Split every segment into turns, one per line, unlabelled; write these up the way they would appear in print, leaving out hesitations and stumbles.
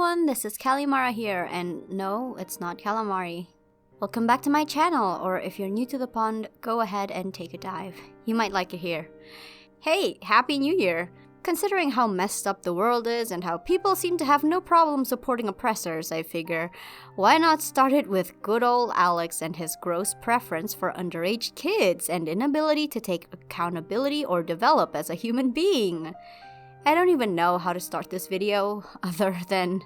everyone, this is Callimara here, and no, it's not calamari. Welcome back to my channel, or if you're new to the pond, go ahead and take a dive. You might like it here. Hey, Happy New Year! Considering how messed up the world is and how people seem to have no problem supporting oppressors, I figure, why not start it with good old Alex and his gross preference for underage kids and inability to take accountability or develop as a human being? I don't even know how to start this video, other than...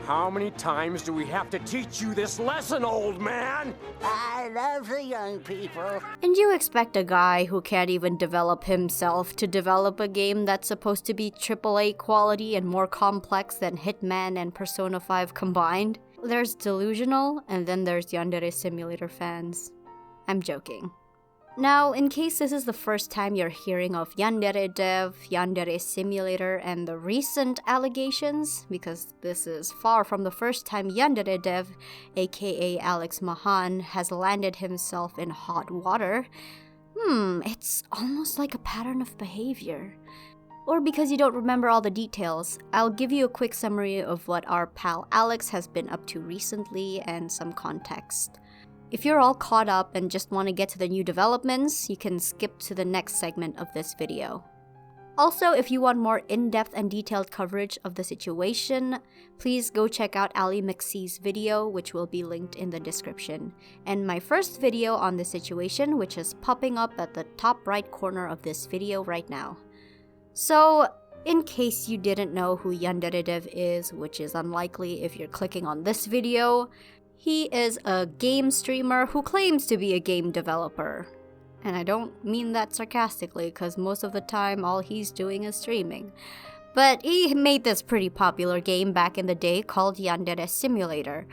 How many times do we have to teach you this lesson, old man?
I love the young people.
And you expect a guy who can't even develop himself to develop a game that's supposed to be AAA quality and more complex than Hitman and Persona 5 combined? There's delusional, and then there's Yandere Simulator fans. I'm joking. Now, in case this is the first time you're hearing of YandereDev, Yandere Simulator, and the recent allegations, because this is far from the first time YandereDev, aka Alex Mahan, has landed himself in hot water, it's almost like a pattern of behavior. Or because you don't remember all the details, I'll give you a quick summary of what our pal Alex has been up to recently and some context. If you're all caught up and just want to get to the new developments, you can skip to the next segment of this video. Also, if you want more in-depth and detailed coverage of the situation, please go check out Ali McC's video, which will be linked in the description, and my first video on the situation, which is popping up at the top right corner of this video right now. So, in case you didn't know who YandereDev is, which is unlikely if you're clicking on this video, he is a game streamer who claims to be a game developer. And I don't mean that sarcastically, because most of the time all he's doing is streaming. But he made this pretty popular game back in the day called Yandere Simulator,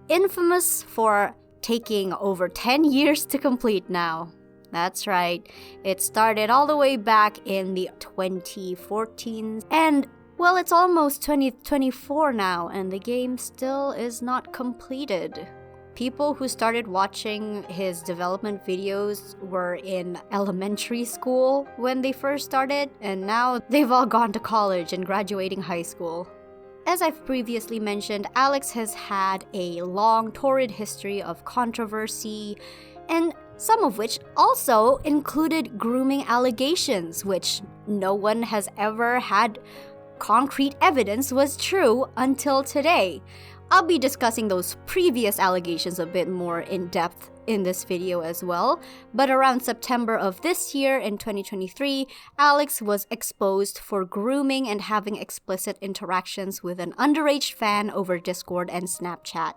infamous for taking over 10 years to complete now. That's right, it started all the way back in the 2014s, and well, it's almost 2024 now, and the game still is not completed. People who started watching his development videos were in elementary school when they first started, and now they've all gone to college and graduating high school. As I've previously mentioned, Alex has had a long, torrid history of controversy, and some of which also included grooming allegations, which no one has ever had concrete evidence was true until today. I'll be discussing those previous allegations a bit more in depth in this video as well, but around September of this year in 2023, Alex was exposed for grooming and having explicit interactions with an underage fan over Discord and Snapchat.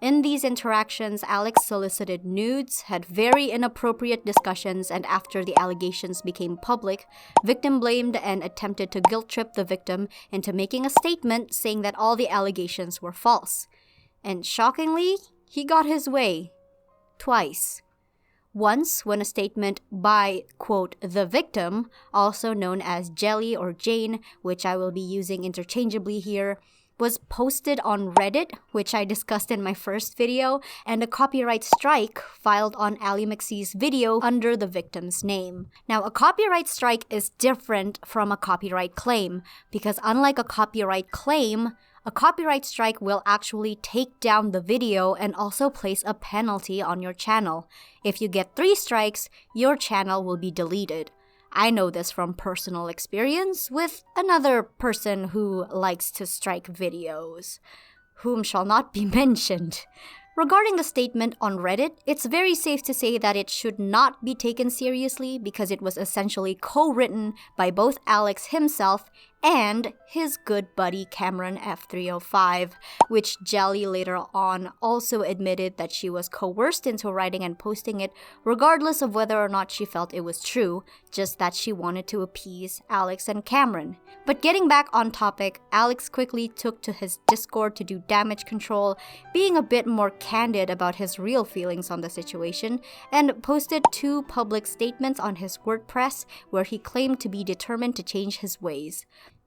In these interactions, Alex solicited nudes, had very inappropriate discussions, and after the allegations became public, victim blamed and attempted to guilt trip the victim into making a statement saying that all the allegations were false. And shockingly, he got his way. Twice. Once, when a statement by, quote, the victim, also known as Jelly or Jane, which I will be using interchangeably here, was posted on Reddit, which I discussed in my first video, and a copyright strike filed on Ali McC's video under the victim's name. Now, a copyright strike is different from a copyright claim, because unlike a copyright claim, a copyright strike will actually take down the video and also place a penalty on your channel. If you get 3 strikes, your channel will be deleted. I know this from personal experience with another person who likes to strike videos, whom shall not be mentioned. Regarding the statement on Reddit, it's very safe to say that it should not be taken seriously because it was essentially co-written by both Alex himself and his good buddy Cameron F305, which Jelly later on also admitted that she was coerced into writing and posting it regardless of whether or not she felt it was true, just that she wanted to appease Alex and Cameron. But getting back on topic, Alex quickly took to his Discord to do damage control, being a bit more candid about his real feelings on the situation, and posted 2 public statements on his WordPress where he claimed to be determined to change his ways.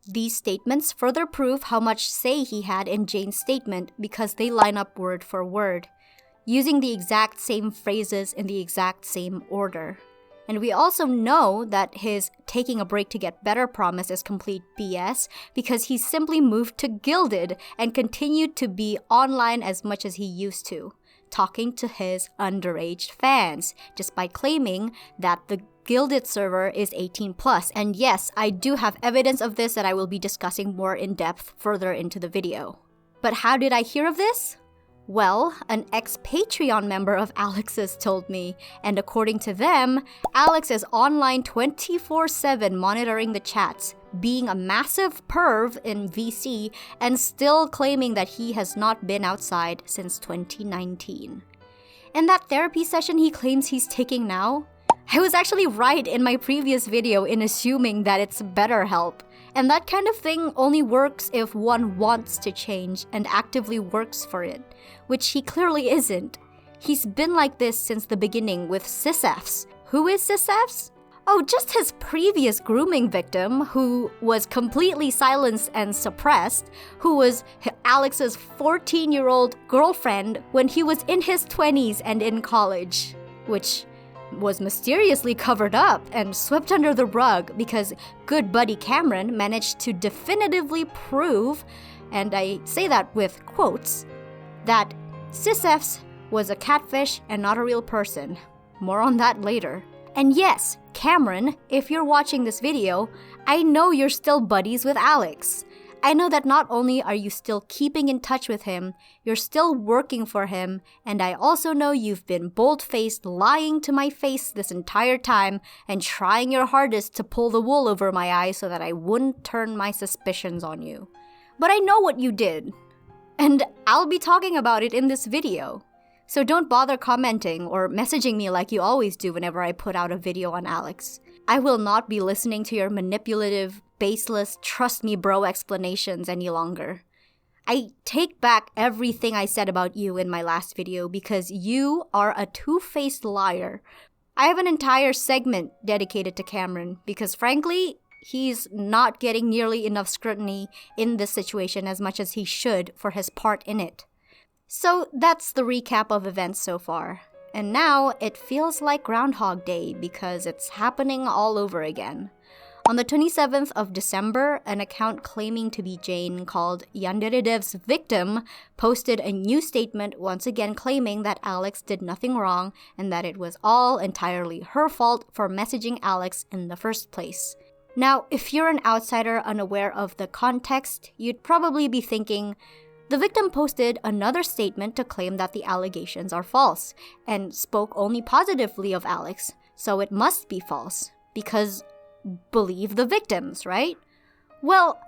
These statements further prove how much say he had in Jane's statement because they line up word for word, using the exact same phrases in the exact same order. And we also know that his taking a break to get better promise is complete BS because he simply moved to Gilded and continued to be online as much as he used to, talking to his underage fans, just by claiming that the Gilded server is 18 plus. And yes, I do have evidence of this that I will be discussing more in depth further into the video. But how did I hear of this? Well, an ex-Patreon member of Alex's told me, and according to them, Alex is online 24/7 monitoring the chats, being a massive perv in VC, and still claiming that he has not been outside since 2019. In that therapy session he claims he's taking now, I was actually right in my previous video in assuming that it's BetterHelp. And that kind of thing only works if one wants to change and actively works for it, which he clearly isn't. He's been like this since the beginning with SysFs. Who is SysFs? Oh, just his previous grooming victim, who was completely silenced and suppressed, who was Alex's 14-year-old girlfriend when he was in his 20s and in college, which was mysteriously covered up and swept under the rug because good buddy Cameron managed to definitively prove, and I say that with quotes, that SysFs was a catfish and not a real person. More on that later. And yes, Cameron, if you're watching this video, I know you're still buddies with Alex. I know that not only are you still keeping in touch with him, you're still working for him, and I also know you've been bold-faced lying to my face this entire time and trying your hardest to pull the wool over my eyes so that I wouldn't turn my suspicions on you. But I know what you did, and I'll be talking about it in this video. So don't bother commenting or messaging me like you always do whenever I put out a video on Alex. I will not be listening to your manipulative, baseless, trust me bro explanations any longer. I take back everything I said about you in my last video because you are a two-faced liar. I have an entire segment dedicated to Cameron because frankly, he's not getting nearly enough scrutiny in this situation as much as he should for his part in it. So that's the recap of events so far. And now it feels like Groundhog Day because it's happening all over again. On the 27th of December, an account claiming to be Jane called YandereDev's victim posted a new statement once again claiming that Alex did nothing wrong and that it was all entirely her fault for messaging Alex in the first place. Now, if you're an outsider unaware of the context, you'd probably be thinking, the victim posted another statement to claim that the allegations are false and spoke only positively of Alex, so it must be false because believe the victims, right? Well,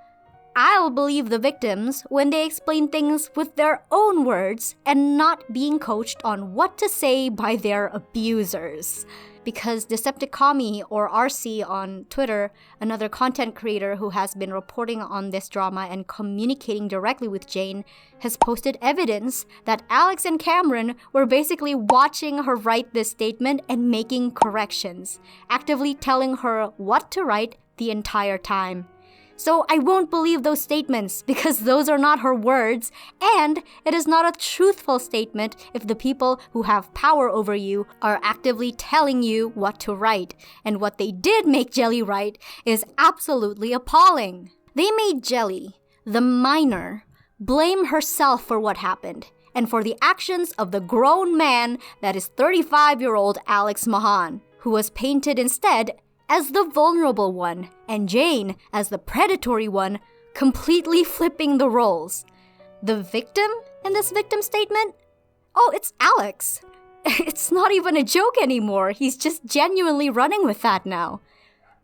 I'll believe the victims when they explain things with their own words and not being coached on what to say by their abusers. Because Decepticami or RC on Twitter, another content creator who has been reporting on this drama and communicating directly with Jane, has posted evidence that Alex and Cameron were basically watching her write this statement and making corrections, actively telling her what to write the entire time. So I won't believe those statements because those are not her words, and it is not a truthful statement if the people who have power over you are actively telling you what to write. And what they did make Jelly write is absolutely appalling. They made Jelly, the minor, blame herself for what happened and for the actions of the grown man that is 35-year-old Alex Mahan, who was painted instead as the vulnerable one, and Jane as the predatory one, completely flipping the roles. The victim in this victim statement? Oh, it's Alex. It's not even a joke anymore. He's just genuinely running with that now.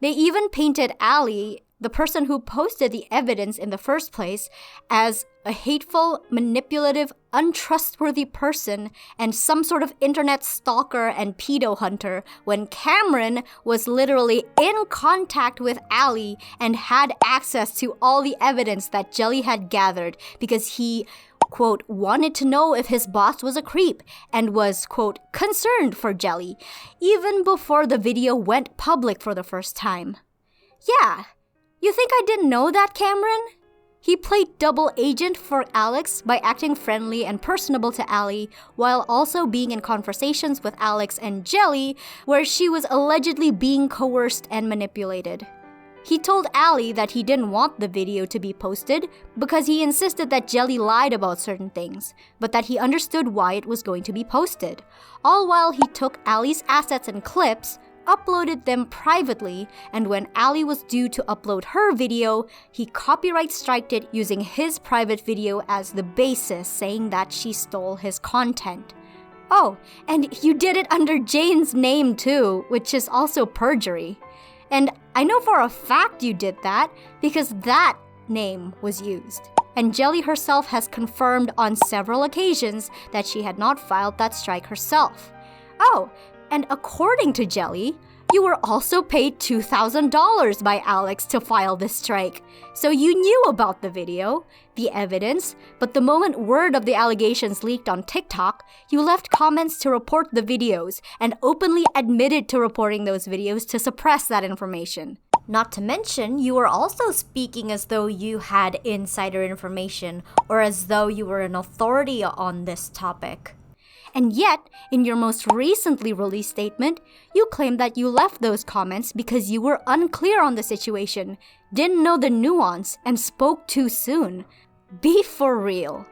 They even painted Allie, the person who posted the evidence in the first place, as a hateful, manipulative, untrustworthy person and some sort of internet stalker and pedo hunter when Cameron was literally in contact with Allie and had access to all the evidence that Jelly had gathered because he, quote, wanted to know if his boss was a creep and was, quote, concerned for Jelly, even before the video went public for the first time. Yeah, you think I didn't know that, Cameron? He played double agent for Alex by acting friendly and personable to Allie, while also being in conversations with Alex and Jelly, where she was allegedly being coerced and manipulated. He told Allie that he didn't want the video to be posted because he insisted that Jelly lied about certain things, but that he understood why it was going to be posted, all while he took Allie's assets and clips, uploaded them privately, and when Allie was due to upload her video, he copyright striked it using his private video as the basis, saying that she stole his content. Oh, and you did it under Jane's name too, which is also perjury. And I know for a fact you did that because that name was used. And Jelly herself has confirmed on several occasions that she had not filed that strike herself. Oh, and according to Jelly, you were also paid $2,000 by Alex to file this strike. So you knew about the video, the evidence, but the moment word of the allegations leaked on TikTok, you left comments to report the videos and openly admitted to reporting those videos to suppress that information. Not to mention, you were also speaking as though you had insider information or as though you were an authority on this topic. And yet, in your most recently released statement, you claim that you left those comments because you were unclear on the situation, didn't know the nuance, and spoke too soon. Be for real.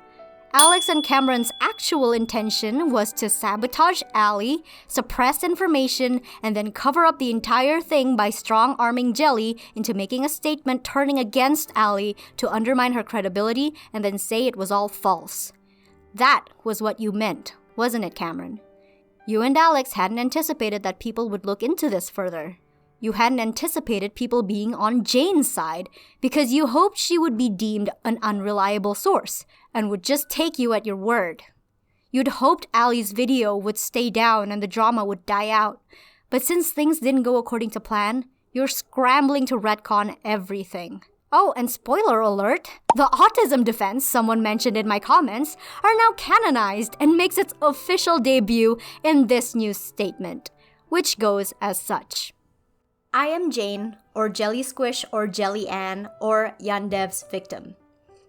Alex and Cameron's actual intention was to sabotage Allie, suppress information, and then cover up the entire thing by strong-arming Jelly into making a statement turning against Allie to undermine her credibility and then say it was all false. That was what you meant, wasn't it, Cameron? You and Alex hadn't anticipated that people would look into this further. You hadn't anticipated people being on Jane's side because you hoped she would be deemed an unreliable source and would just take you at your word. You'd hoped Allie's video would stay down and the drama would die out. But since things didn't go according to plan, you're scrambling to retcon everything. Oh, and spoiler alert, the autism defense someone mentioned in my comments are now canonized and makes its official debut in this news statement, which goes as such. I am Jane, or Jelly Squish, or Jelly Ann, or YandereDev's victim.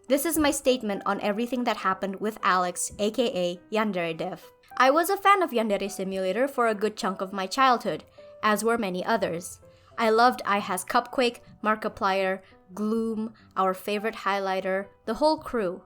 This is my statement on everything that happened with Alex, aka YandereDev. I was a fan of Yandere Simulator for a good chunk of my childhood, as were many others. I loved iHas Cupquake, Markiplier, Gloom, our favorite highlighter, the whole crew.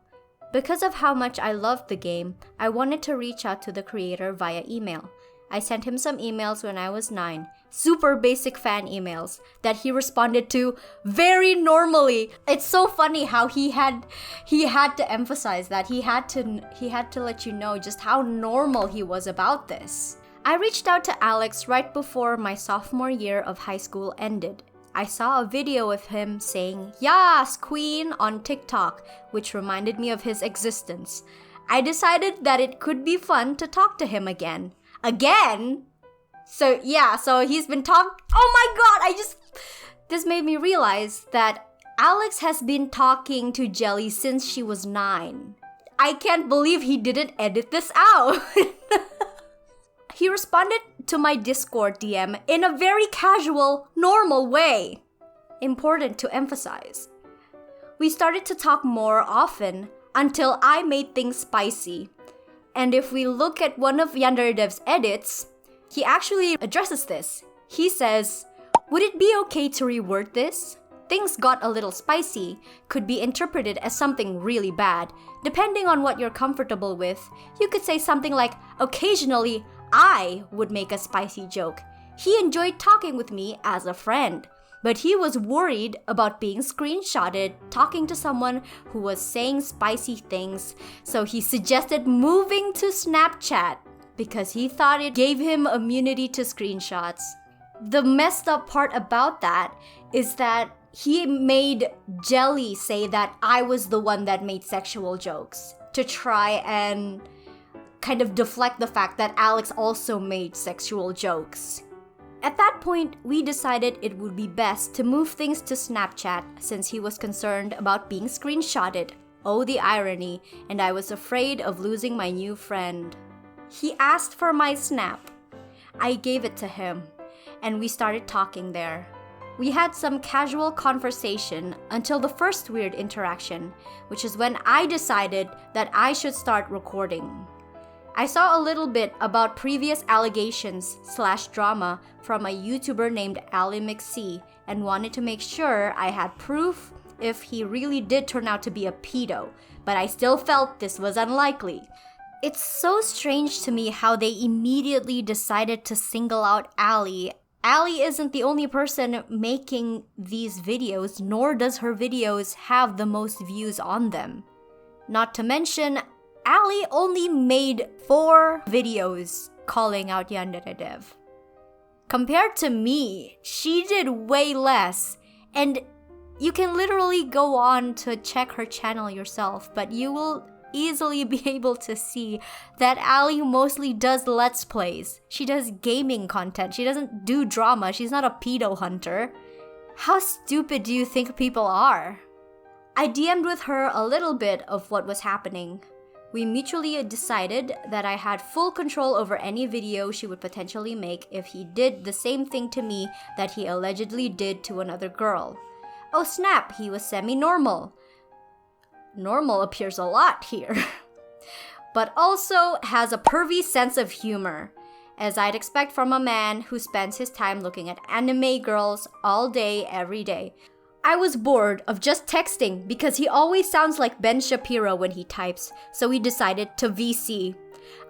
Because of how much I loved the game, I wanted to reach out to the creator via email. I sent him some emails when I was 9, super basic fan emails that he responded to very normally. It's so funny how he had to emphasize that. He had to let you know just how normal he was about this. I reached out to Alex right before my sophomore year of high school ended. I saw a video of him saying, "Yas, queen," on TikTok, which reminded me of his existence. I decided that it could be fun to talk to him again. So he's been oh my god, this made me realize that Alex has been talking to Jelly since she was 9. I can't believe he didn't edit this out. He responded to my Discord DM in a very casual, normal way. Important to emphasize. We started to talk more often until I made things spicy. And if we look at one of YandereDev's edits, he actually addresses this. He says, "Would it be okay to reword this? Things got a little spicy, could be interpreted as something really bad. Depending on what you're comfortable with, you could say something like, occasionally, I would make a spicy joke. He enjoyed talking with me as a friend, but he was worried about being screenshotted talking to someone who was saying spicy things, so he suggested moving to Snapchat because he thought it gave him immunity to screenshots." The messed up part about that is that he made Jelly say that I was the one that made sexual jokes to try and kind of deflect the fact that Alex also made sexual jokes. At that point, we decided it would be best to move things to Snapchat since he was concerned about being screenshotted. Oh, the irony, and I was afraid of losing my new friend. He asked for my snap. I gave it to him, and we started talking there. We had some casual conversation until the first weird interaction, which is when I decided that I should start recording. I saw a little bit about previous allegations/drama from a YouTuber named Ali McC and wanted to make sure I had proof if he really did turn out to be a pedo, but I still felt this was unlikely. It's so strange to me how they immediately decided to single out Ali. Ali isn't the only person making these videos, nor does her videos have the most views on them. Not to mention, Ali only made 4 videos calling out YandereDev. Compared to me, she did way less, and you can literally go on to check her channel yourself, but you will easily be able to see that Ali mostly does Let's Plays. She does gaming content. She doesn't do drama. She's not a pedo hunter. How stupid do you think people are? I DM'd with her a little bit of what was happening. We mutually decided that I had full control over any video she would potentially make if he did the same thing to me that he allegedly did to another girl. Oh snap, he was semi-normal. Normal appears a lot here. But also has a pervy sense of humor, as I'd expect from a man who spends his time looking at anime girls all day, every day. I was bored of just texting because he always sounds like Ben Shapiro when he types, so we decided to VC.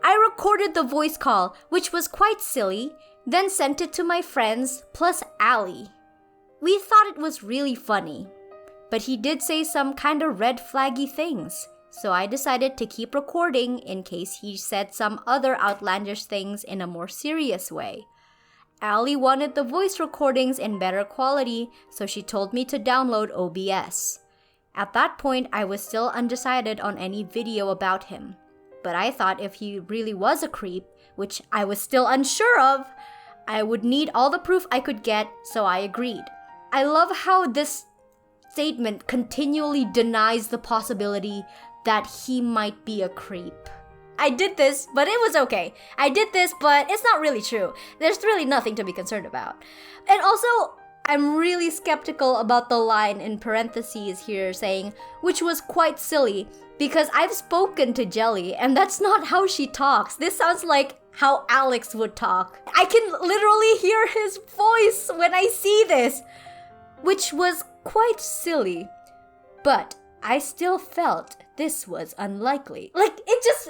I recorded the voice call, which was quite silly, then sent it to my friends plus Ali. We thought it was really funny, but he did say some kinda red flaggy things, so I decided to keep recording in case he said some other outlandish things in a more serious way. Ali wanted the voice recordings in better quality, so she told me to download OBS. At that point, I was still undecided on any video about him, but I thought if he really was a creep, which I was still unsure of, I would need all the proof I could get, so I agreed. I love how this statement continually denies the possibility that he might be a creep. I did this, but it was okay. I did this, but it's not really true. There's really nothing to be concerned about. And also, I'm really skeptical about the line in parentheses here saying, which was quite silly, because I've spoken to Jelly, and that's not how she talks. This sounds like how Alex would talk. I can literally hear his voice when I see this, which was quite silly. But I still felt this was unlikely. Like,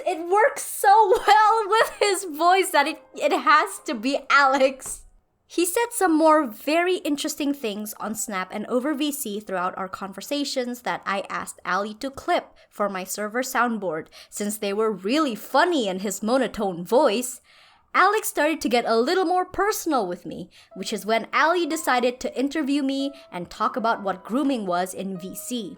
it works so well with his voice that it has to be Alex. He said some more very interesting things on Snap and over VC throughout our conversations that I asked Ali to clip for my server soundboard, since they were really funny in his monotone voice. Alex started to get a little more personal with me, which is when Ali decided to interview me and talk about what grooming was in VC.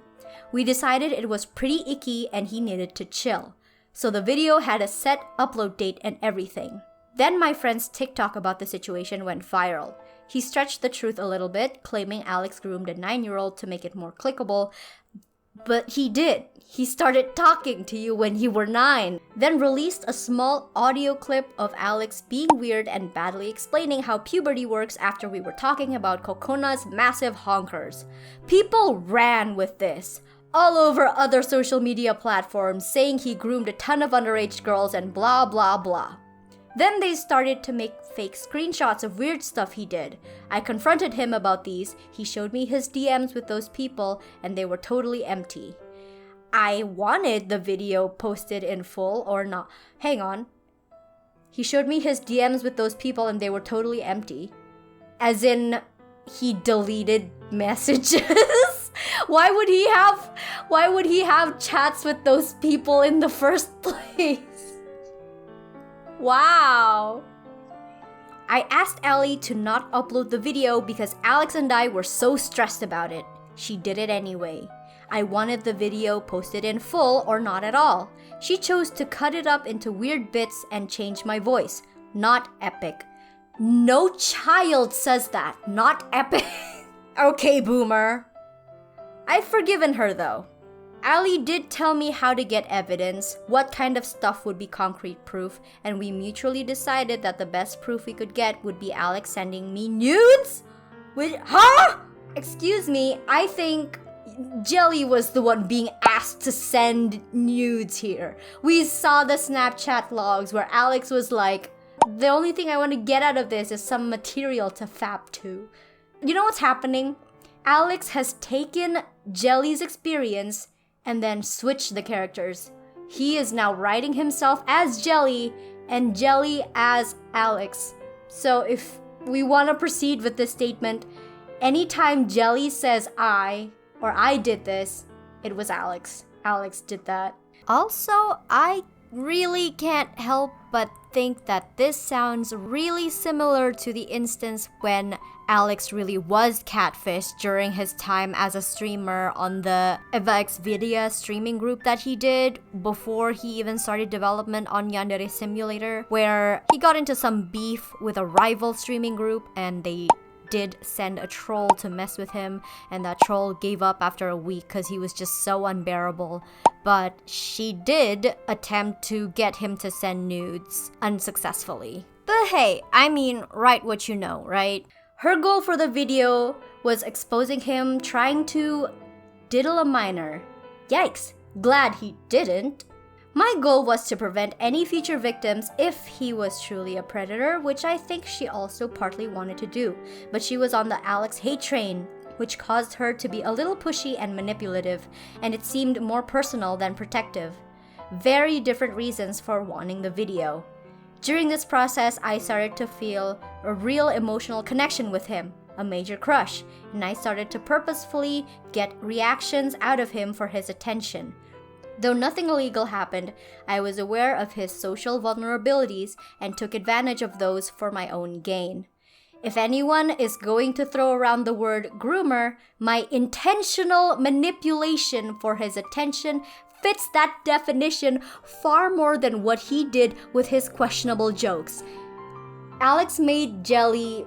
We decided it was pretty icky and he needed to chill, so the video had a set upload date and everything. Then my friend's TikTok about the situation went viral. He stretched the truth a little bit, claiming Alex groomed a 9-year-old to make it more clickable, but he did. He started talking to you when you were 9, then released a small audio clip of Alex being weird and badly explaining how puberty works after we were talking about Kokona's massive honkers. People ran with this all over other social media platforms, saying he groomed a ton of underage girls and blah blah blah. Then they started to make fake screenshots of weird stuff he did. I confronted him about these. He showed me his DMs with those people and they were totally empty. I wanted the video posted in full or not. Hang on. He showed me his DMs with those people and they were totally empty. As in, he deleted messages? Why would he have chats with those people in the first place? Wow. I asked Ali to not upload the video because Alex and I were so stressed about it. She did it anyway. I wanted the video posted in full or not at all. She chose to cut it up into weird bits and change my voice. Not epic. No child says that. Not epic. Okay, boomer. I've forgiven her though. Ali did tell me how to get evidence, what kind of stuff would be concrete proof, and we mutually decided that the best proof we could get would be Alex sending me nudes? Huh? Excuse me, I think Jelly was the one being asked to send nudes here. We saw the Snapchat logs where Alex was like, the only thing I want to get out of this is some material to fap to. You know what's happening? Alex has taken Jelly's experience and then switched the characters. He is now writing himself as Jelly and Jelly as Alex. So if we want to proceed with this statement, anytime Jelly says I did this, it was Alex. Alex did that. Also, I really can't help but think that this sounds really similar to the instance when Alex really was catfished during his time as a streamer on the YandereDev streaming group that he did before he even started development on Yandere Simulator, where he got into some beef with a rival streaming group and they did send a troll to mess with him, and that troll gave up after a week because he was just so unbearable. But she did attempt to get him to send nudes unsuccessfully. But hey, I mean, write what you know, right? Her goal for the video was exposing him trying to diddle a minor. Yikes, glad he didn't. My goal was to prevent any future victims if he was truly a predator, which I think she also partly wanted to do. But she was on the Alex hate train, which caused her to be a little pushy and manipulative, and it seemed more personal than protective. Very different reasons for wanting the video. During this process, I started to feel a real emotional connection with him, a major crush, and I started to purposefully get reactions out of him for his attention. Though nothing illegal happened, I was aware of his social vulnerabilities and took advantage of those for my own gain. If anyone is going to throw around the word groomer, my intentional manipulation for his attention fits that definition far more than what he did with his questionable jokes. Alex made Jelly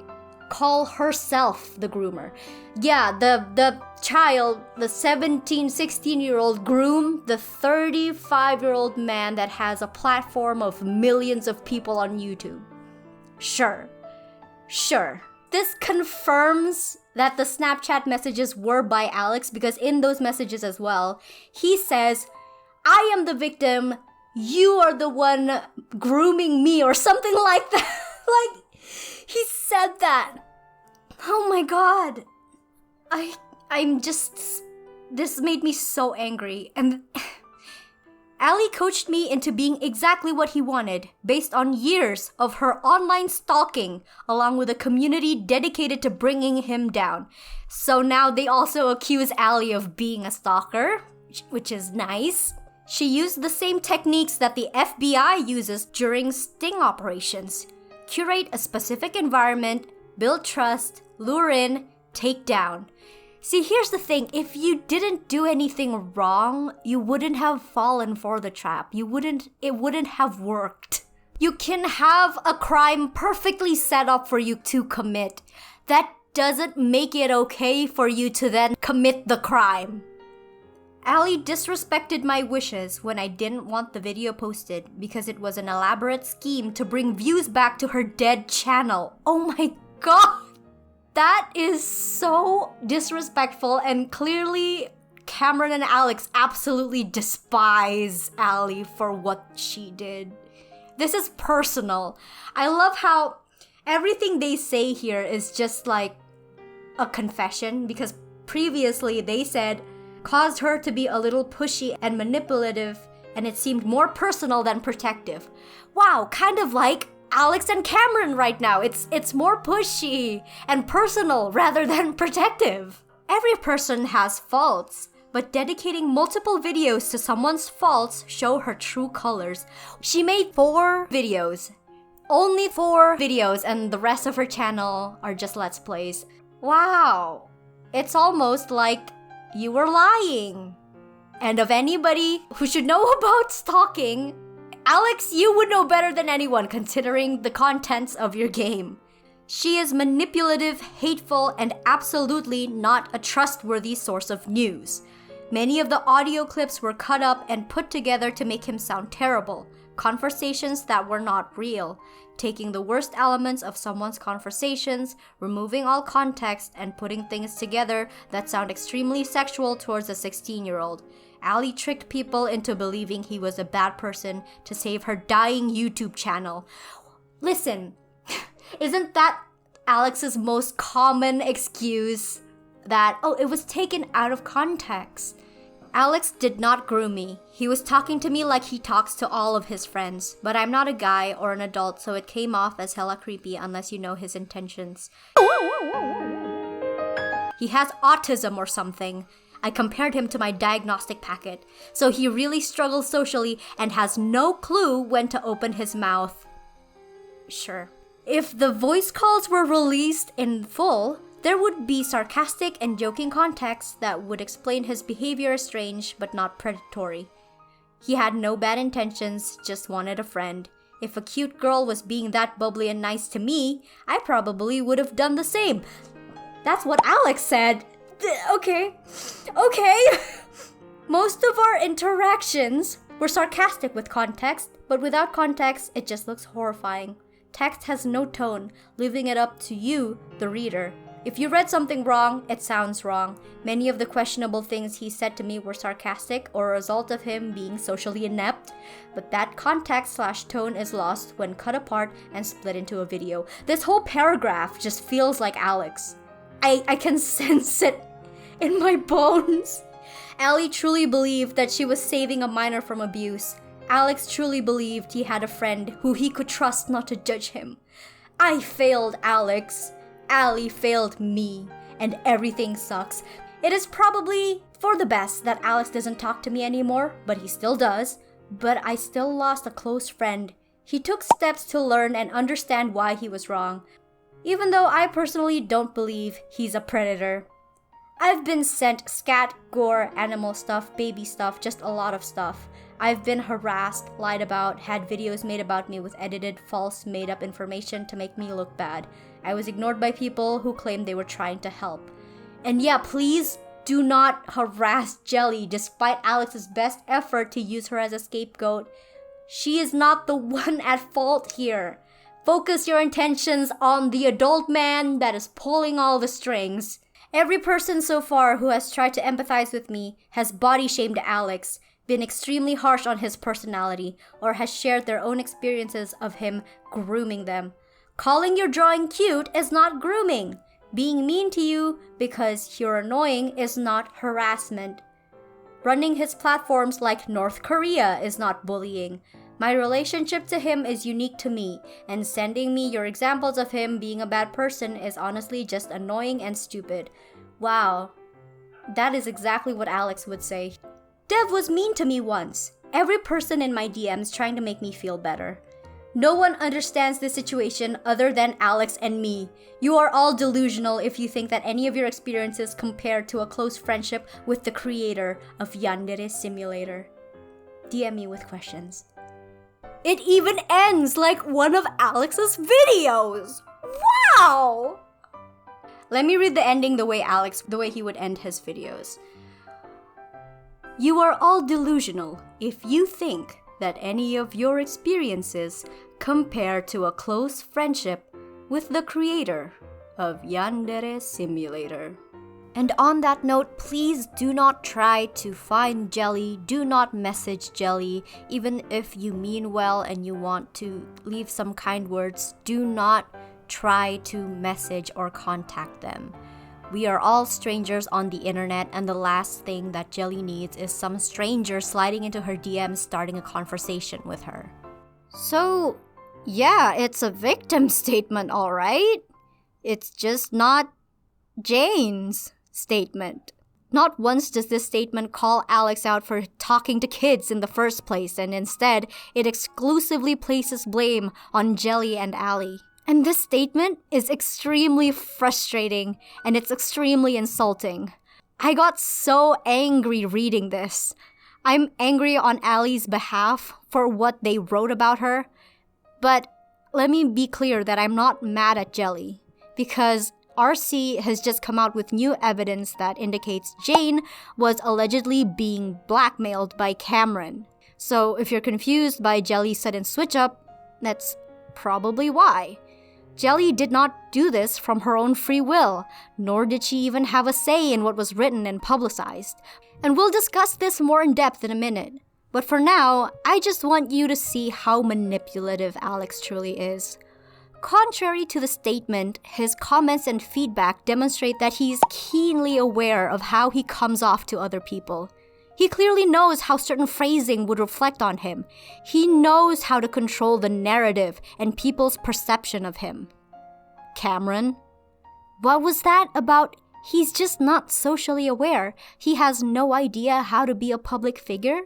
call herself the groomer. Yeah, the child, the 17, 16-year-old groom the 35-year-old man that has a platform of millions of people on YouTube. Sure. This confirms that the Snapchat messages were by Alex, because in those messages as well, he says, I am the victim, you are the one grooming me, or something like that. Like, he said that. Oh my god. This made me so angry. And Ali coached me into being exactly what he wanted, based on years of her online stalking, along with a community dedicated to bringing him down. So now they also accuse Ali of being a stalker, which is nice. She used the same techniques that the FBI uses during sting operations. Curate a specific environment, build trust, lure in, take down. See, here's the thing. If you didn't do anything wrong, you wouldn't have fallen for the trap. It wouldn't have worked. You can have a crime perfectly set up for you to commit. That doesn't make it okay for you to then commit the crime. Ali disrespected my wishes when I didn't want the video posted because it was an elaborate scheme to bring views back to her dead channel. Oh my god! That is so disrespectful, and clearly Cameron and Alex absolutely despise Ali for what she did. This is personal. I love how everything they say here is just like a confession, because previously they said caused her to be a little pushy and manipulative, and it seemed more personal than protective. Wow, kind of like Alex and Cameron right now. It's more pushy and personal rather than protective. Every person has faults, but dedicating multiple videos to someone's faults show her true colors. She made 4 videos. Only 4 videos, and the rest of her channel are just Let's Plays. Wow. It's almost like you were lying. And of anybody who should know about stalking, Alex, you would know better than anyone considering the contents of your game. She is manipulative, hateful, and absolutely not a trustworthy source of news. Many of the audio clips were cut up and put together to make him sound terrible. conversations that were not real, taking the worst elements of someone's conversations, removing all context, and putting things together that sound extremely sexual towards a 16-year-old. Ali tricked people into believing he was a bad person to save her dying YouTube channel. Listen, isn't that Alex's most common excuse? That, oh, it was taken out of context. Alex did not groom me. He was talking to me like he talks to all of his friends. But I'm not a guy or an adult, so it came off as hella creepy unless you know his intentions. He has autism or something. I compared him to my diagnostic packet. So he really struggles socially and has no clue when to open his mouth. Sure. If the voice calls were released in full, there would be sarcastic and joking context that would explain his behavior as strange but not predatory. He had no bad intentions, just wanted a friend. If a cute girl was being that bubbly and nice to me, I probably would have done the same. That's what Alex said. Okay. Most of our interactions were sarcastic with context, but without context, it just looks horrifying. Text has no tone, leaving it up to you, the reader. If you read something wrong, it sounds wrong. Many of the questionable things he said to me were sarcastic or a result of him being socially inept, but that context/tone is lost when cut apart and split into a video. This whole paragraph just feels like Alex. I can sense it in my bones. Ali truly believed that she was saving a minor from abuse. Alex truly believed he had a friend who he could trust not to judge him. I failed Alex. Ali failed me, and everything sucks. It is probably for the best that Alex doesn't talk to me anymore, but he still does. But I still lost a close friend. He took steps to learn and understand why he was wrong, even though I personally don't believe he's a predator. I've been sent scat, gore, animal stuff, baby stuff, just a lot of stuff. I've been harassed, lied about, had videos made about me with edited, false, made-up information to make me look bad. I was ignored by people who claimed they were trying to help. And yeah, please do not harass Jelly despite Alex's best effort to use her as a scapegoat. She is not the one at fault here. Focus your intentions on the adult man that is pulling all the strings. Every person so far who has tried to empathize with me has body-shamed Alex, been extremely harsh on his personality, or has shared their own experiences of him grooming them. Calling your drawing cute is not grooming. Being mean to you because you're annoying is not harassment. Running his platforms like North Korea is not bullying. My relationship to him is unique to me, and sending me your examples of him being a bad person is honestly just annoying and stupid. Wow, that is exactly what Alex would say. Dev was mean to me once. Every person in my DMs trying to make me feel better. No one understands this situation other than Alex and me. You are all delusional if you think that any of your experiences compare to a close friendship with the creator of Yandere Simulator. DM me with questions. It even ends like one of Alex's videos! Wow! Let me read the ending the way he would end his videos. You are all delusional if you think that any of your experiences compare to a close friendship with the creator of Yandere Simulator. And on that note, please do not try to find Jelly. Do not message Jelly. Even if you mean well and you want to leave some kind words, do not try to message or contact them. We are all strangers on the internet, and the last thing that Jelly needs is some stranger sliding into her DMs starting a conversation with her. So, yeah, it's a victim statement, alright? It's just not Jane's statement. Not once does this statement call Alex out for talking to kids in the first place, and instead, it exclusively places blame on Jelly and Ali. And this statement is extremely frustrating, and it's extremely insulting. I got so angry reading this. I'm angry on Ali's behalf for what they wrote about her, but let me be clear that I'm not mad at Jelly, because RC has just come out with new evidence that indicates Jane was allegedly being blackmailed by Cameron. So if you're confused by Jelly's sudden switch up, that's probably why. Jelly did not do this from her own free will, nor did she even have a say in what was written and publicized. And we'll discuss this more in depth in a minute. But for now, I just want you to see how manipulative Alex truly is. Contrary to the statement, his comments and feedback demonstrate that he's keenly aware of how he comes off to other people. He clearly knows how certain phrasing would reflect on him. He knows how to control the narrative and people's perception of him. Cameron? What was that about he's just not socially aware? He has no idea how to be a public figure?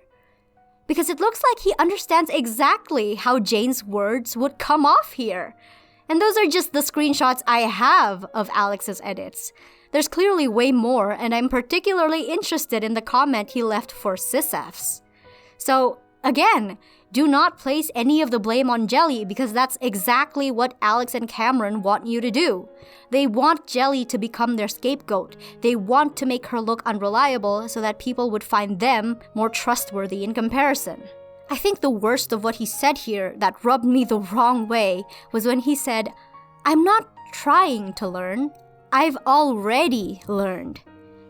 Because it looks like he understands exactly how Jane's words would come off here. And those are just the screenshots I have of Alex's edits. There's clearly way more, and I'm particularly interested in the comment he left for Sisefs. So, again, do not place any of the blame on Jelly because that's exactly what Alex and Cameron want you to do. They want Jelly to become their scapegoat. They want to make her look unreliable so that people would find them more trustworthy in comparison. I think the worst of what he said here that rubbed me the wrong way was when he said, "I'm not trying to learn. I've already learned."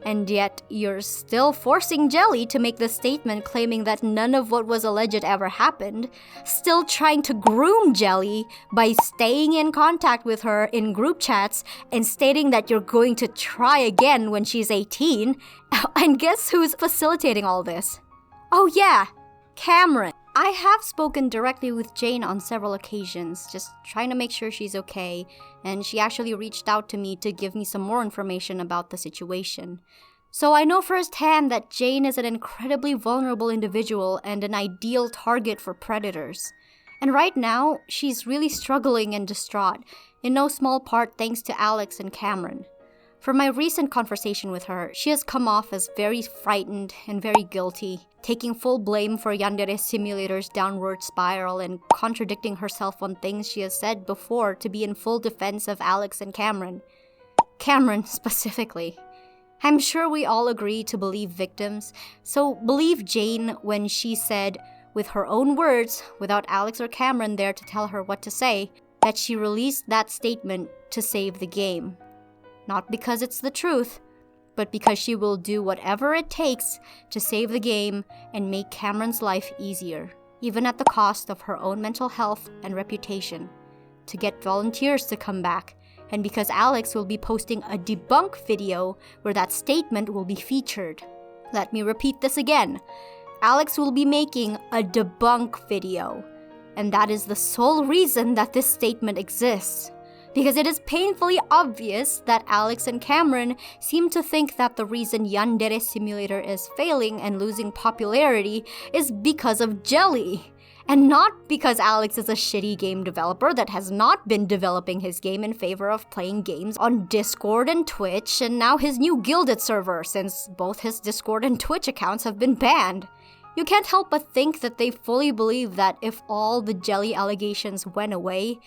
And yet, you're still forcing Jelly to make the statement claiming that none of what was alleged ever happened, still trying to groom Jelly by staying in contact with her in group chats and stating that you're going to try again when she's 18. And guess who's facilitating all this? Oh yeah, Cameron. I have spoken directly with Jane on several occasions, just trying to make sure she's okay, and she actually reached out to me to give me some more information about the situation. So I know firsthand that Jane is an incredibly vulnerable individual and an ideal target for predators. And right now, she's really struggling and distraught, in no small part thanks to Alex and Cameron. From my recent conversation with her, she has come off as very frightened and very guilty, taking full blame for Yandere Simulator's downward spiral and contradicting herself on things she has said before to be in full defense of Alex and Cameron. Cameron, specifically. I'm sure we all agree to believe victims, so believe Jane when she said, with her own words, without Alex or Cameron there to tell her what to say, that she released that statement to save the game. Not because it's the truth, but because she will do whatever it takes to save the game and make Cameron's life easier, even at the cost of her own mental health and reputation, to get volunteers to come back, and because Alex will be posting a debunk video where that statement will be featured. Let me repeat this again. Alex will be making a debunk video, and that is the sole reason that this statement exists. Because it is painfully obvious that Alex and Cameron seem to think that the reason Yandere Simulator is failing and losing popularity is because of Jelly. And not because Alex is a shitty game developer that has not been developing his game in favor of playing games on Discord and Twitch, and now his new Guilded server, since both his Discord and Twitch accounts have been banned. You can't help but think that they fully believe that if all the Jelly allegations went away,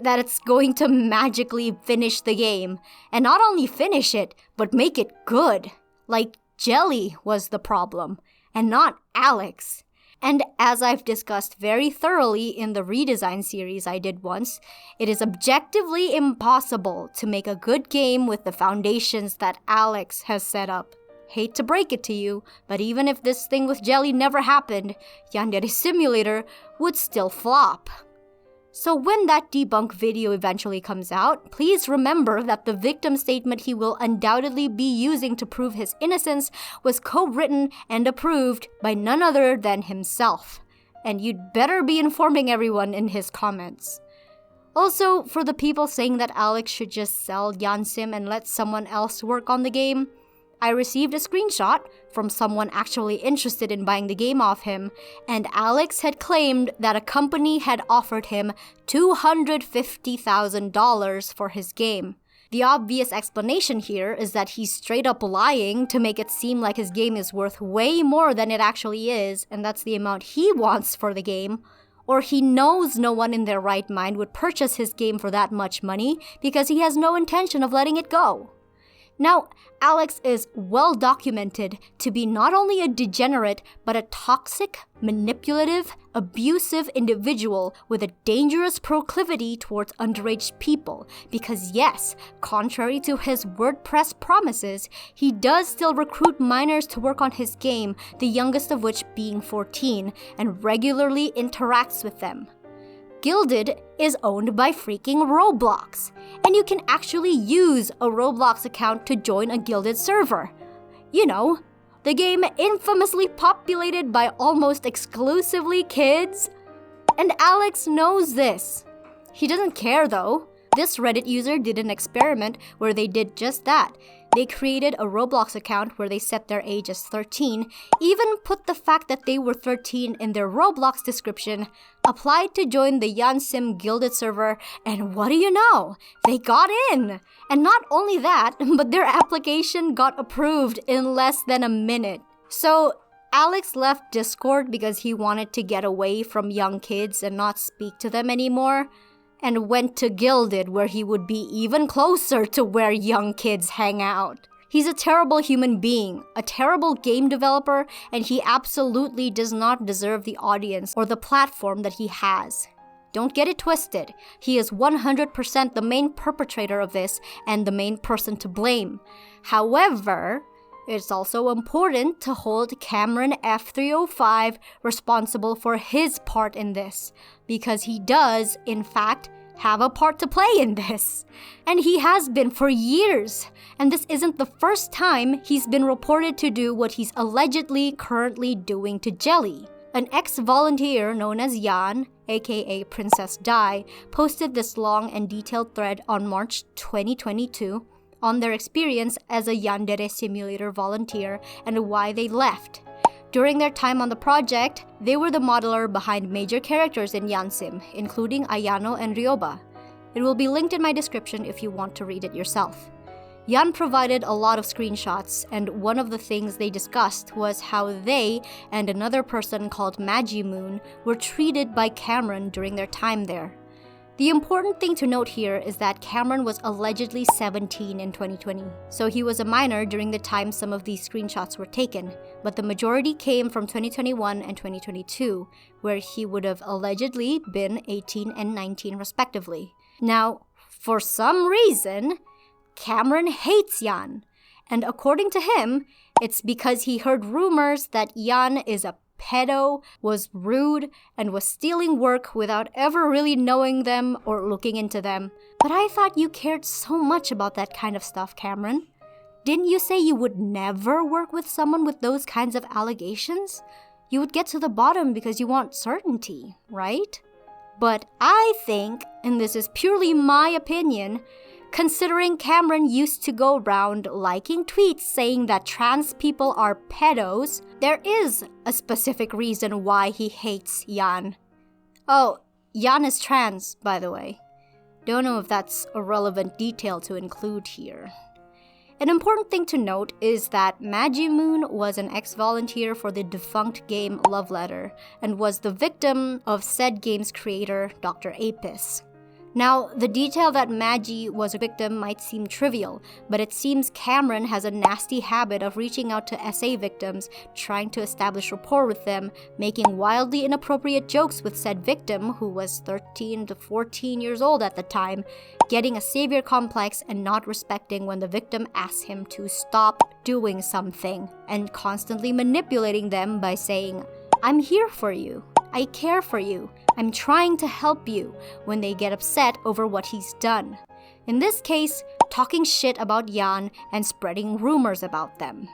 that it's going to magically finish the game. And not only finish it, but make it good. Like Jelly was the problem, and not Alex. And as I've discussed very thoroughly in the redesign series I did once, it is objectively impossible to make a good game with the foundations that Alex has set up. Hate to break it to you, but even if this thing with Jelly never happened, Yandere Simulator would still flop. So when that debunk video eventually comes out, please remember that the victim statement he will undoubtedly be using to prove his innocence was co-written and approved by none other than himself. And you'd better be informing everyone in his comments. Also, for the people saying that Alex should just sell Yansim and let someone else work on the game, I received a screenshot from someone actually interested in buying the game off him, and Alex had claimed that a company had offered him $250,000 for his game. The obvious explanation here is that he's straight up lying to make it seem like his game is worth way more than it actually is, and that's the amount he wants for the game, or he knows no one in their right mind would purchase his game for that much money because he has no intention of letting it go. Now, Alex is well documented to be not only a degenerate, but a toxic, manipulative, abusive individual with a dangerous proclivity towards underage people. Because yes, contrary to his WordPress promises, he does still recruit minors to work on his game, the youngest of which being 14, and regularly interacts with them. Gilded is owned by freaking Roblox, and you can actually use a Roblox account to join a Gilded server. You know, the game infamously populated by almost exclusively kids. And Alex knows this. He doesn't care though. This Reddit user did an experiment where they did just that. They created a Roblox account where they set their age as 13, even put the fact that they were 13 in their Roblox description, applied to join the Yansim Gilded server, and what do you know? They got in! And not only that, but their application got approved in less than a minute. So, Alex left Discord because he wanted to get away from young kids and not speak to them anymore, and went to Gilded where he would be even closer to where young kids hang out. He's a terrible human being, a terrible game developer, and he absolutely does not deserve the audience or the platform that he has. Don't get it twisted. He is 100% the main perpetrator of this and the main person to blame. However, it's also important to hold Cameron F305 responsible for his part in this, because he does, in fact, have a part to play in this. And he has been for years. And this isn't the first time he's been reported to do what he's allegedly currently doing to Jelly. An ex-volunteer known as Yan, aka Princess Di, posted this long and detailed thread on March 2022 on their experience as a Yandere simulator volunteer and why they left. During their time on the project, they were the modeler behind major characters in Yansim, including Ayano and Ryoba. It will be linked in my description if you want to read it yourself. Yan provided a lot of screenshots, and one of the things they discussed was how they and another person called Magi Moon were treated by Cameron during their time there. The important thing to note here is that Cameron was allegedly 17 in 2020, so he was a minor during the time some of these screenshots were taken, but the majority came from 2021 and 2022, where he would have allegedly been 18 and 19 respectively. Now, for some reason, Cameron hates Yan, and according to him, it's because he heard rumors that Yan is a pedo, was rude, and was stealing work without ever really knowing them or looking into them. But I thought you cared so much about that kind of stuff, Cameron. Didn't you say you would never work with someone with those kinds of allegations? You would get to the bottom because you want certainty, right? But I think, and this is purely my opinion, considering Cameron used to go around liking tweets saying that trans people are pedos, there is a specific reason why he hates Yan. Oh, Yan is trans, by the way. Don't know if that's a relevant detail to include here. An important thing to note is that Magi Moon was an ex-volunteer for the defunct game Love Letter and was the victim of said game's creator, Dr. Apis. Now, the detail that Magi was a victim might seem trivial, but it seems Cameron has a nasty habit of reaching out to SA victims, trying to establish rapport with them, making wildly inappropriate jokes with said victim, who was 13 to 14 years old at the time, getting a savior complex and not respecting when the victim asks him to stop doing something, and constantly manipulating them by saying, "I'm here for you. I care for you. I'm trying to help you," when they get upset over what he's done. In this case, talking shit about Yan and spreading rumors about them.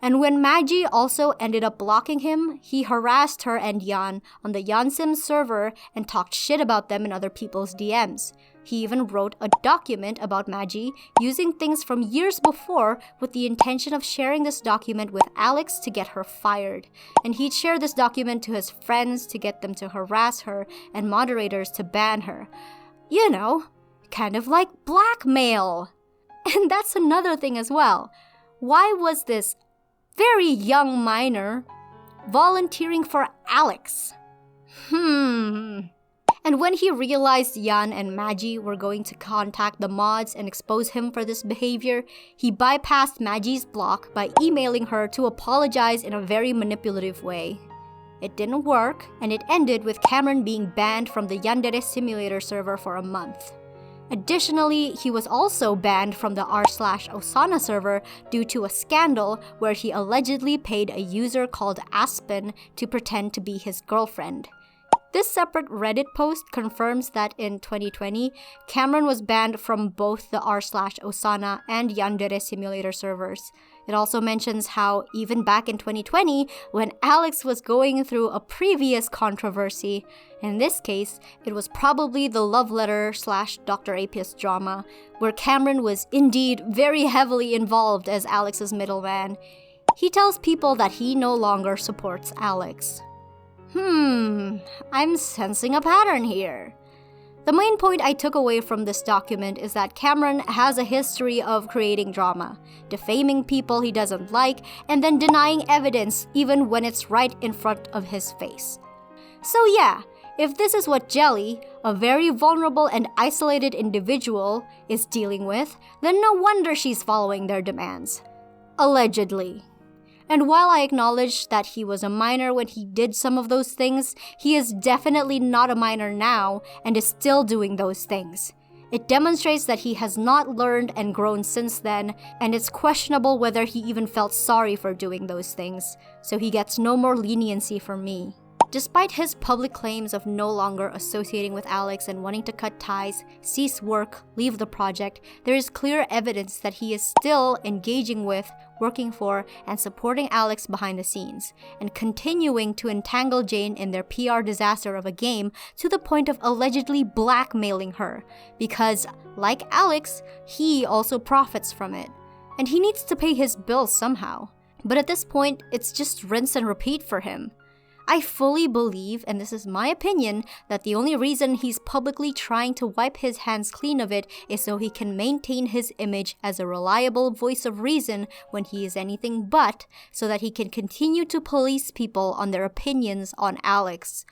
And when Magi also ended up blocking him, he harassed her and Yan on the Yansim server and talked shit about them in other people's DMs. He even wrote a document about Magi using things from years before with the intention of sharing this document with Alex to get her fired. And he'd share this document to his friends to get them to harass her and moderators to ban her. You know, kind of like blackmail. And that's another thing as well. Why was this very young minor volunteering for Alex? And when he realized Yan and Magi were going to contact the mods and expose him for this behavior, he bypassed Magi's block by emailing her to apologize in a very manipulative way. It didn't work, and it ended with Cameron being banned from the Yandere simulator server for a month. Additionally, he was also banned from the r/Osana server due to a scandal where he allegedly paid a user called Aspen to pretend to be his girlfriend. This separate Reddit post confirms that in 2020, Cameron was banned from both the r/Osana and Yandere simulator servers. It also mentions how even back in 2020, when Alex was going through a previous controversy, in this case, it was probably the love letter/Dr. Apius drama, where Cameron was indeed very heavily involved as Alex's middleman. He tells people that he no longer supports Alex. I'm sensing a pattern here. The main point I took away from this document is that Cameron has a history of creating drama, defaming people he doesn't like, and then denying evidence even when it's right in front of his face. So yeah, if this is what Jelly, a very vulnerable and isolated individual, is dealing with, then no wonder she's following their demands. Allegedly. And while I acknowledge that he was a minor when he did some of those things, he is definitely not a minor now and is still doing those things. It demonstrates that he has not learned and grown since then, and it's questionable whether he even felt sorry for doing those things, so he gets no more leniency from me. Despite his public claims of no longer associating with Alex and wanting to cut ties, cease work, leave the project, there is clear evidence that he is still engaging with, working for, and supporting Alex behind the scenes, and continuing to entangle Jane in their PR disaster of a game to the point of allegedly blackmailing her, because, like Alex, he also profits from it. And he needs to pay his bills somehow. But at this point, it's just rinse and repeat for him. I fully believe, and this is my opinion, that the only reason he's publicly trying to wipe his hands clean of it is so he can maintain his image as a reliable voice of reason when he is anything but, so that he can continue to police people on their opinions on Alex.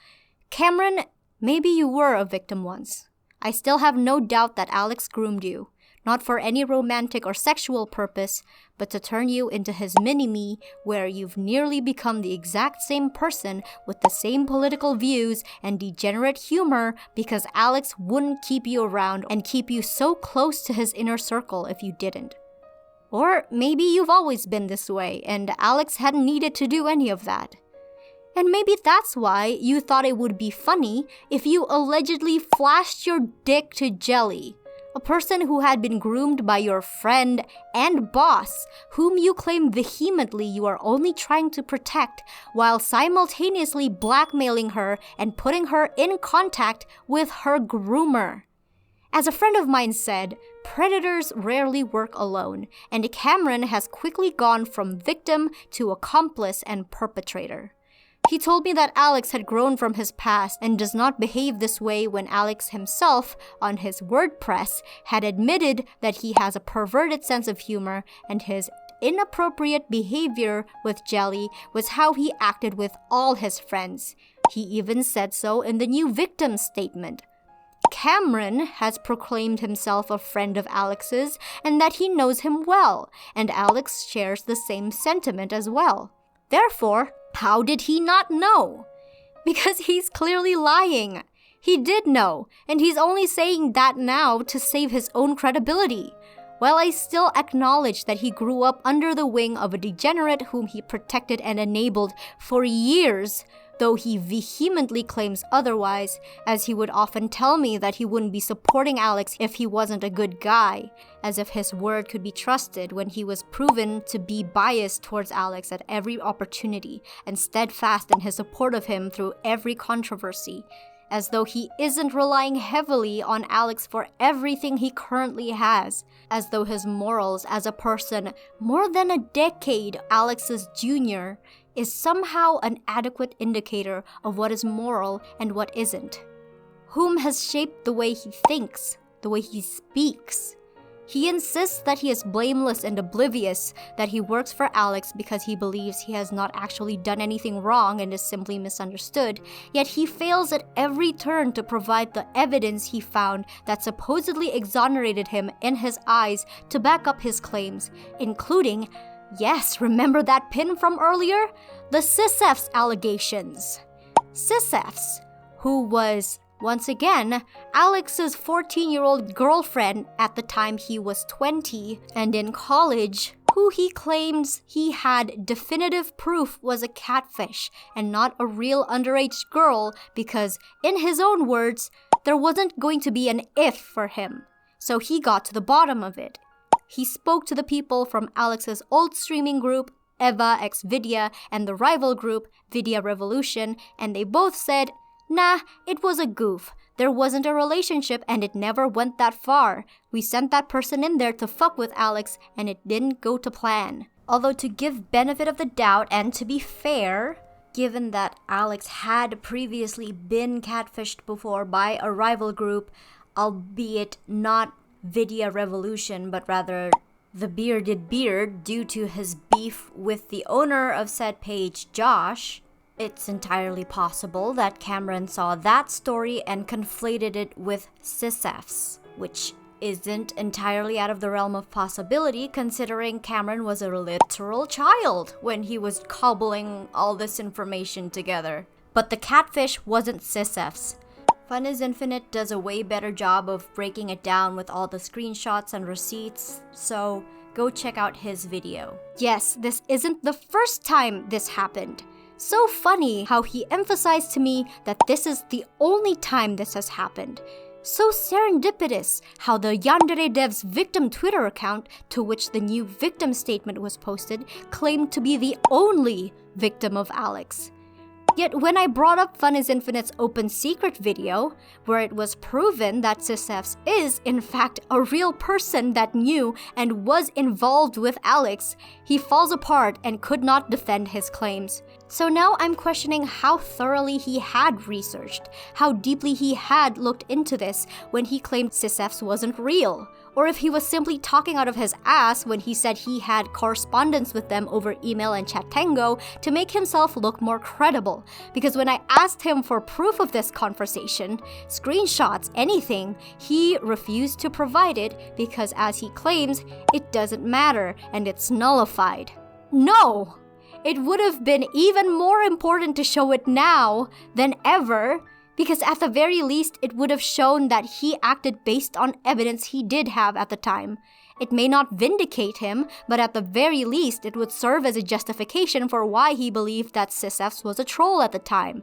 Cameron, maybe you were a victim once. I still have no doubt that Alex groomed you. Not for any romantic or sexual purpose, but to turn you into his mini-me, where you've nearly become the exact same person with the same political views and degenerate humor because Alex wouldn't keep you around and keep you so close to his inner circle if you didn't. Or maybe you've always been this way and Alex hadn't needed to do any of that. And maybe that's why you thought it would be funny if you allegedly flashed your dick to Jelly, a person who had been groomed by your friend and boss, whom you claim vehemently you are only trying to protect, while simultaneously blackmailing her and putting her in contact with her groomer. As a friend of mine said, predators rarely work alone, and Cameron has quickly gone from victim to accomplice and perpetrator. He told me that Alex had grown from his past and does not behave this way when Alex himself, on his WordPress, had admitted that he has a perverted sense of humor and his inappropriate behavior with Jelly was how he acted with all his friends. He even said so in the new victim statement. Cameron has proclaimed himself a friend of Alex's and that he knows him well, and Alex shares the same sentiment as well. Therefore, how did he not know? Because he's clearly lying. He did know, and he's only saying that now to save his own credibility. While I still acknowledge that he grew up under the wing of a degenerate whom he protected and enabled for years, though he vehemently claims otherwise, as he would often tell me that he wouldn't be supporting Alex if he wasn't a good guy, as if his word could be trusted when he was proven to be biased towards Alex at every opportunity and steadfast in his support of him through every controversy, as though he isn't relying heavily on Alex for everything he currently has, as though his morals as a person more than a decade Alex's junior is somehow an adequate indicator of what is moral and what isn't. Whom has shaped the way he thinks, the way he speaks. He insists that he is blameless and oblivious, that he works for Alex because he believes he has not actually done anything wrong and is simply misunderstood, yet he fails at every turn to provide the evidence he found that supposedly exonerated him in his eyes to back up his claims, including, yes, remember that pin from earlier? The Sis-F's allegations. Sis-F's, who was, once again, Alex's 14-year-old girlfriend at the time he was 20 and in college, who he claims he had definitive proof was a catfish and not a real underage girl because, in his own words, there wasn't going to be an if for him. So he got to the bottom of it. He spoke to the people from Alex's old streaming group, Eva x Vidya, and the rival group, Vidya Revolution, and they both said, nah, it was a goof. There wasn't a relationship and it never went that far. We sent that person in there to fuck with Alex and it didn't go to plan. Although to give benefit of the doubt and to be fair, given that Alex had previously been catfished before by a rival group, albeit not Vidya Revolution, but rather the Bearded Beard due to his beef with the owner of said page, Josh, it's entirely possible that Cameron saw that story and conflated it with Sis-F's, which isn't entirely out of the realm of possibility considering Cameron was a literal child when he was cobbling all this information together. But the catfish wasn't Sis-F's. Fun is Infinite does a way better job of breaking it down with all the screenshots and receipts, so go check out his video. Yes, this isn't the first time this happened. So funny how he emphasized to me that this is the only time this has happened. So serendipitous how the YandereDev's victim Twitter account, to which the new victim statement was posted, claimed to be the only victim of Alex. Yet when I brought up Fun is Infinite's open secret video, where it was proven that Sis-F's is in fact a real person that knew and was involved with Alex, he falls apart and could not defend his claims. So now I'm questioning how thoroughly he had researched, how deeply he had looked into this when he claimed Sis-F's wasn't real, or if he was simply talking out of his ass when he said he had correspondence with them over email and Chatango to make himself look more credible. Because when I asked him for proof of this conversation, screenshots, anything, he refused to provide it because, as he claims, it doesn't matter and it's nullified. No! It would have been even more important to show it now than ever, because at the very least, it would have shown that he acted based on evidence he did have at the time. It may not vindicate him, but at the very least, it would serve as a justification for why he believed that Sis-F's was a troll at the time.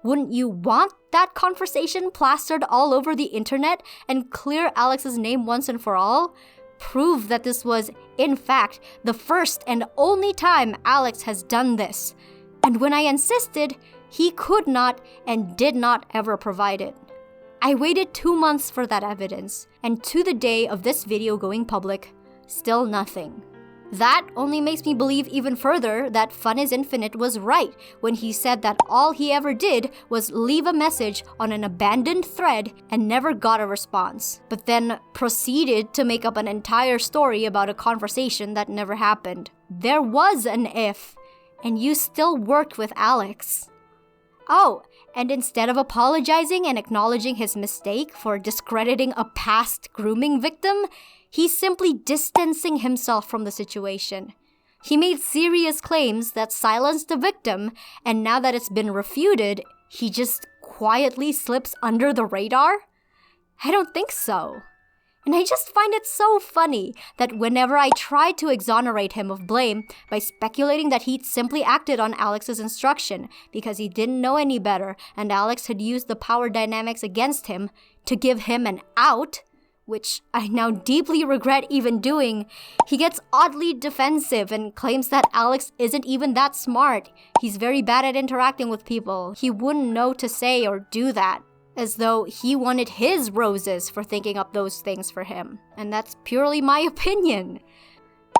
Wouldn't you want that conversation plastered all over the internet and clear Alex's name once and for all? Prove that this was, in fact, the first and only time Alex has done this. And when I insisted, he could not and did not ever provide it. I waited 2 months for that evidence, and to the day of this video going public, still nothing. That only makes me believe even further that Fun is Infinite was right when he said that all he ever did was leave a message on an abandoned thread and never got a response, but then proceeded to make up an entire story about a conversation that never happened. There was an if, and you still worked with Alex. Oh, and instead of apologizing and acknowledging his mistake for discrediting a past grooming victim, he's simply distancing himself from the situation. He made serious claims that silenced the victim, and now that it's been refuted, he just quietly slips under the radar? I don't think so. And I just find it so funny that whenever I try to exonerate him of blame by speculating that he'd simply acted on Alex's instruction because he didn't know any better and Alex had used the power dynamics against him to give him an out, which I now deeply regret even doing, he gets oddly defensive and claims that Alex isn't even that smart. He's very bad at interacting with people. He wouldn't know to say or do that. As though he wanted his roses for thinking up those things for him. And that's purely my opinion.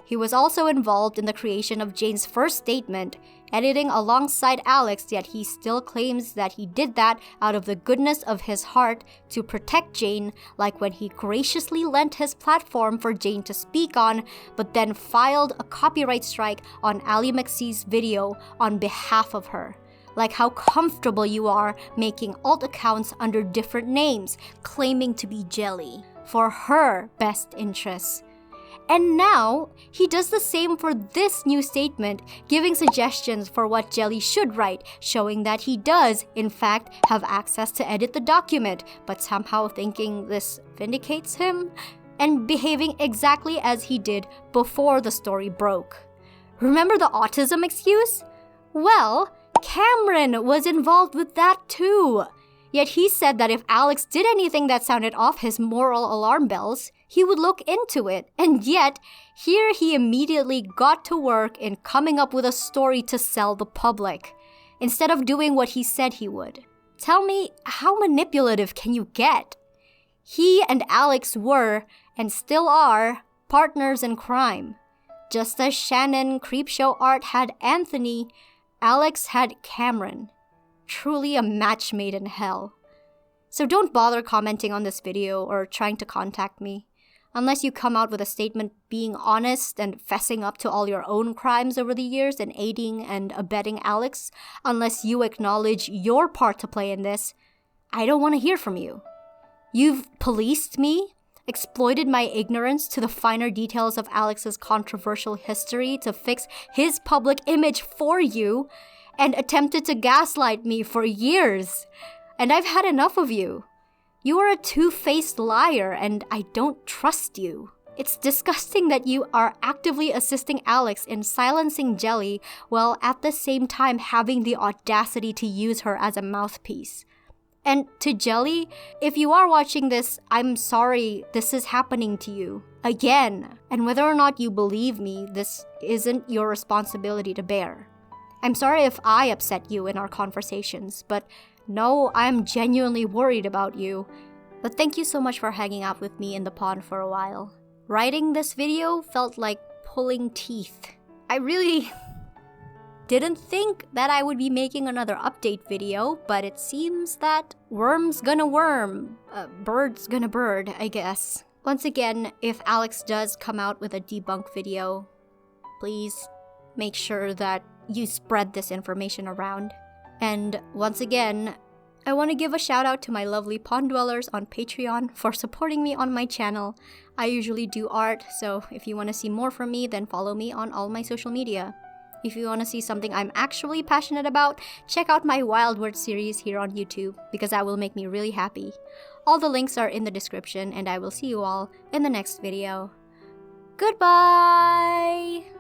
He was also involved in the creation of Jane's first statement, editing alongside Alex, yet he still claims that he did that out of the goodness of his heart to protect Jane, like when he graciously lent his platform for Jane to speak on, but then filed a copyright strike on Ally McC's video on behalf of her. Like how comfortable you are making alt accounts under different names, claiming to be Jelly, for her best interests. And now, he does the same for this new statement, giving suggestions for what Jelly should write, showing that he does, in fact, have access to edit the document, but somehow thinking this vindicates him, and behaving exactly as he did before the story broke. Remember the autism excuse? Well, Cameron was involved with that too. Yet he said that if Alex did anything that sounded off his moral alarm bells, he would look into it. And yet, here he immediately got to work in coming up with a story to sell the public, instead of doing what he said he would. Tell me, how manipulative can you get? He and Alex were, and still are, partners in crime. Just as Shannon Creepshow Art had Anthony, Alex had Cameron. Truly a match made in hell. So don't bother commenting on this video or trying to contact me, unless you come out with a statement being honest and fessing up to all your own crimes over the years and aiding and abetting Alex. Unless you acknowledge your part to play in this, I don't want to hear from you. You've policed me, exploited my ignorance to the finer details of Alex's controversial history to fix his public image for you, and attempted to gaslight me for years. And I've had enough of you. You are a two-faced liar, and I don't trust you. It's disgusting that you are actively assisting Alex in silencing Jelly while at the same time having the audacity to use her as a mouthpiece. And to Jelly, if you are watching this, I'm sorry this is happening to you. Again. And whether or not you believe me, this isn't your responsibility to bear. I'm sorry if I upset you in our conversations, but no, I'm genuinely worried about you. But thank you so much for hanging out with me in the pond for a while. Writing this video felt like pulling teeth. I really didn't think that I would be making another update video, but it seems that worm's gonna worm, bird's gonna bird, I guess. Once again, if Alex does come out with a debunk video, please make sure that you spread this information around. And once again, I want to give a shout out to my lovely pond dwellers on Patreon for supporting me on my channel. I usually do art, so if you want to see more from me, then follow me on all my social media. If you want to see something I'm actually passionate about, check out my Wild Word series here on YouTube, because that will make me really happy. All the links are in the description, and I will see you all in the next video. Goodbye!